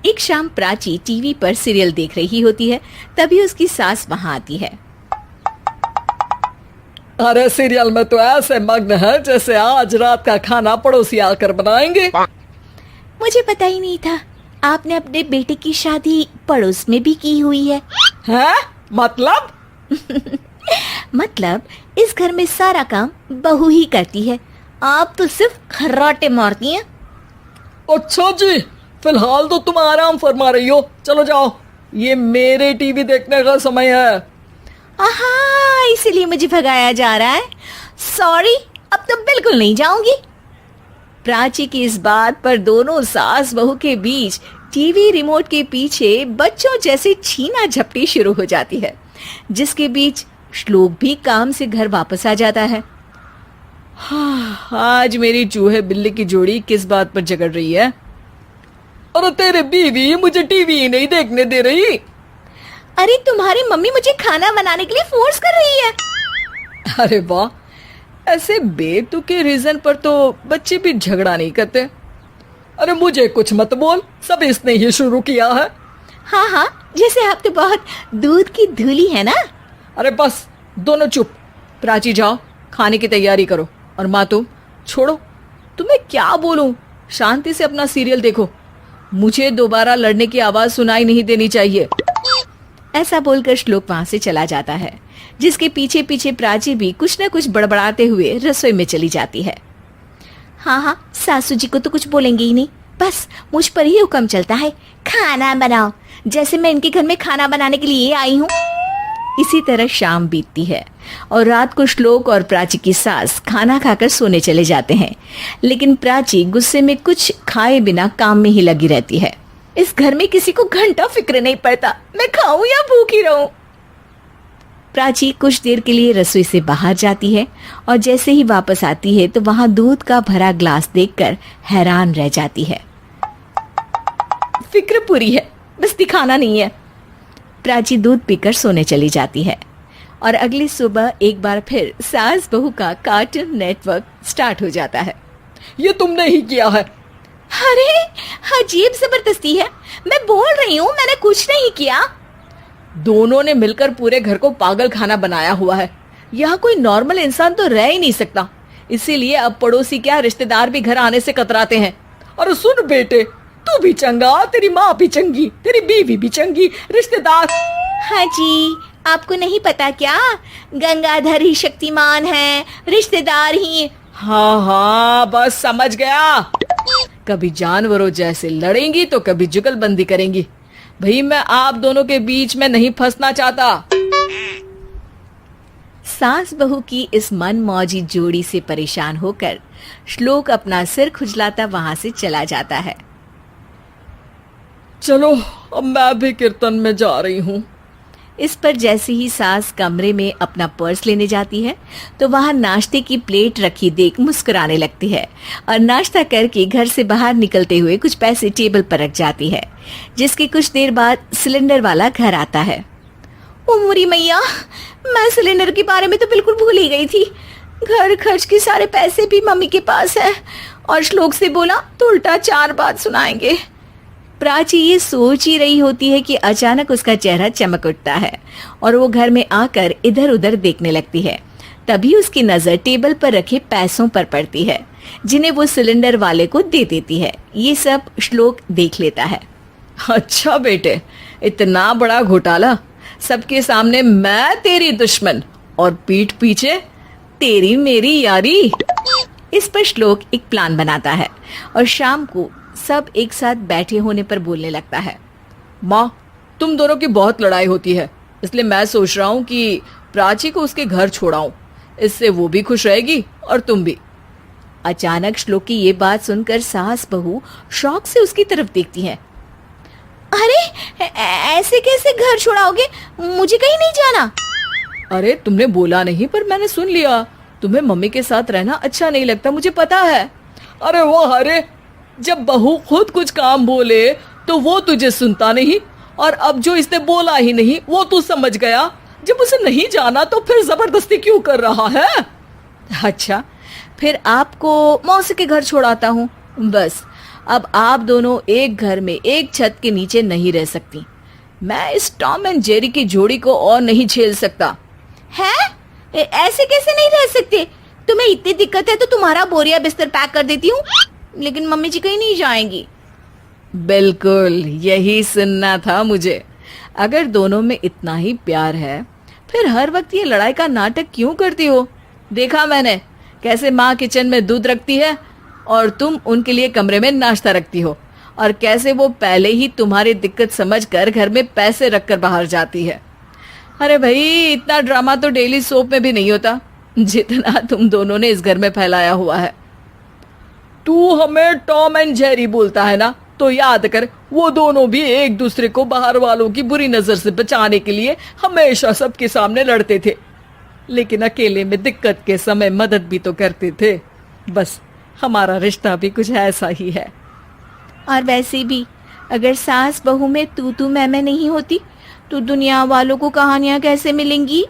एक शाम प्राची टीवी पर सीरियल देख रही होती है। तभी उसकी सास वहां आती है। अरे सीरियल में तो ऐसे मग्न है जैसे आज रात का खाना पड़ोसी आकर बनाएंगे। मुझे पता ही नहीं था आपने अपने बेटे की शादी पड़ोस में भी की हुई है। हैं? मतलब? मतलब इस घर में सारा काम बहू ही करती है, आप तो सिर्फ खर्राटे मारती हैं। अच्छा जी, फिलहाल तो तुम आराम फरमा रही हो, चलो जाओ, ये मेरे टीवी देखने का समय है। आहा, इसीलिए मुझे भगाया जा रहा है। सॉरी, अब तो बिल्कुल नहीं जाऊंगी। प्राची की इस बात पर दोनों सास बहू के बीच टीवी रिमोट के पीछे बच्चों जैसे छीना झपटी शुरू हो जाती है, जिसके बीच श्लोक भी काम से घर वापस आ जाता है। आज मेरी चूहे बिल्ली की जोड़ी किस बात पर झगड़ रही है? अरे तेरे बीवी मुझे टीवी ही नहीं देखने दे रही। अरे तुम्हारी मम्मी मुझे खाना बनाने के लिए फोर्स कर रही है। अरे वाह, ऐसे बेतुके रीजन पर तो बच्चे भी झगड़ा नहीं करते। अरे मुझे कुछ मत बोल, सब इसने ही शुरू किया है। हाँ हाँ, जैसे आप तो बहुत दूध की धूली है ना। अरे बस, दोनों चुप। प्राची जाओ, खाने की तैयारी करो। और माँ तुम छोड़ो, तुम्हें क्या बोलूं, शांति से अपना सीरियल देखो, मुझे दोबारा लड़ने की आवाज सुनाई नहीं देनी चाहिए। ऐसा बोलकर श्लोक वहां से चला जाता है, जिसके पीछे पीछे प्राची भी कुछ न कुछ बड़बड़ाते हुए रसोई में चली जाती है। हाँ हाँ, सासू जी को तो कुछ बोलेंगे ही नहीं, बस मुझ पर ही हुक्म चलता है, खाना बनाओ, जैसे मैं इनके घर में खाना बनाने के लिए आई हूँ। इसी तरह शाम बीतती है और रात को श्लोक और प्राची की सास खाना खाकर सोने चले जाते हैं, लेकिन प्राची गुस्से में कुछ खाए बिना काम में ही लगी रहती है। इस घर में किसी को घंटा फिक्र नहीं पड़ता, मैं खाऊं या भूखी रहूं। प्राची कुछ देर के लिए रसोई से बाहर जाती है और जैसे ही वापस आती है तो वहां दूध का भरा ग्लास देखकर हैरान रह जाती है। फिक्र पूरी है, बस दिखाना नहीं है। प्राची दूध पीकर सोने चली जाती है और अगली सुबह एक बार फिर सास बहू का कार्टून नेटवर्क स्टार्ट हो जाता है। ये तुमने ही किया है। अरे अजीब जबरदस्ती है, मैं बोल रही हूँ मैंने कुछ नहीं किया। दोनों ने मिलकर पूरे घर को पागल खाना बनाया हुआ है। यहाँ कोई नॉर्मल इंसान तो रह ही नहीं सकता, इसीलिए अब पड़ोसी क्या रिश्तेदार भी घर आने से कतराते हैं। और सुन बेटे, तू भी चंगा, तेरी माँ भी चंगी, तेरी बीवी भी चंगी, रिश्तेदार। हाँ जी, आपको नहीं पता क्या, गंगाधर ही शक्तिमान है, रिश्तेदार ही। हाँ हाँ, बस समझ गया। कभी जानवरों जैसे लड़ेंगी तो कभी जुगलबंदी करेंगी। भाई मैं आप दोनों के बीच में नहीं फंसना चाहता। सास बहू की इस मनमौजी जोड़ी से परेशान होकर श्लोक अपना सिर खुजलाता वहां से चला जाता है। चलो अब मैं भी कीर्तन में जा रही हूँ। इस पर जैसे ही सास कमरे में अपना पर्स लेने जाती है तो वहां नाश्ते की प्लेट रखी देख मुस्कुराने लगती है और नाश्ता करके घर से बाहर निकलते हुए कुछ पैसे टेबल पर रख जाती है, जिसके कुछ देर बाद सिलेंडर वाला घर आता है। ओ मोरी मैया, मैं सिलेंडर के बारे में तो बिल्कुल भूल ही गई थी। घर खर्च के सारे पैसे भी मम्मी के पास है और श्लोक से बोला तो उल्टा 4 बात सुनाएंगे। प्राची ये सोच ही रही होती है कि अचानक उसका चेहरा चमक उठता है और वो घर में आकर इधर उधर देखने लगती है। तभी उसकी नजर टेबल पर रखे पैसों पर पड़ती है, जिन्हें वो सिलेंडर वाले को दे देती है। ये सब श्लोक देख लेता है। अच्छा बेटे, इतना बड़ा घोटाला, सबके सामने मैं तेरी दुश्मन और पीठ पीछे तेरी मेरी यारी। इस पर श्लोक एक प्लान बनाता है और शाम को सब एक साथ बैठे होने पर बोलने लगता है। माँ, तुम दोनों की बहुत लड़ाई होती है, इसलिए मैं सोच रहा हूँ कि प्राची को उसके घर छोड़ाऊं, इससे वो भी खुश रहेगी और तुम भी। अचानक श्लोक की ये बात सुनकर सास बहू शौक से उसकी तरफ देखती हैं। अरे ऐसे कैसे घर छोड़ाओगे, मुझे कहीं नहीं जाना। अरे तुमने बोला नहीं पर मैंने सुन लिया, तुम्हें मम्मी के साथ रहना अच्छा नहीं लगता, मुझे पता है। अरे वाह, अरे जब बहू खुद कुछ काम बोले तो वो तुझे सुनता नहीं, और अब जो इसने बोला ही नहीं वो तू समझ गया। जब उसे नहीं जाना तो फिर जबरदस्ती क्यों कर रहा है? अच्छा, फिर आपको मौसी के घर छोड़ाता हूँ, बस अब आप दोनों एक घर में एक छत के नीचे नहीं रह सकती। मैं इस टॉम एंड जेरी की जोड़ी को और नहीं झेल सकता। है? ऐसे कैसे नहीं रह सकते? तुम्हें इतनी दिक्कत है तो तुम्हारा बोरिया बिस्तर पैक कर देती हूँ, लेकिन मम्मी जी कहीं नहीं जाएंगी। बिल्कुल यही सुनना था मुझे। अगर दोनों में इतना ही प्यार है फिर हर वक्त ये लड़ाई का नाटक क्यों करती हो? देखा मैंने कैसे माँ किचन में दूध रखती है और तुम उनके लिए कमरे में नाश्ता रखती हो, और कैसे वो पहले ही तुम्हारी दिक्कत समझकर घर में पैसे रखकर बाहर जाती है। अरे भाई, इतना ड्रामा तो डेली सोप में भी नहीं होता जितना तुम दोनों ने इस घर में फैलाया हुआ है। तू हमें टॉम एंड जेरी बोलता है ना, तो याद कर वो दोनों भी एक दूसरे को बाहर वालों की बुरी नजर से बचाने के लिए हमेशा सबके सामने लड़ते थे, लेकिन अकेले में दिक्कत के समय मदद भी तो करते थे। बस हमारा रिश्ता भी कुछ ऐसा ही है। और वैसे भी अगर सास बहू में तू मैं नहीं होती तो दुनिया वालों को कहानियां कैसे मिलेंगी?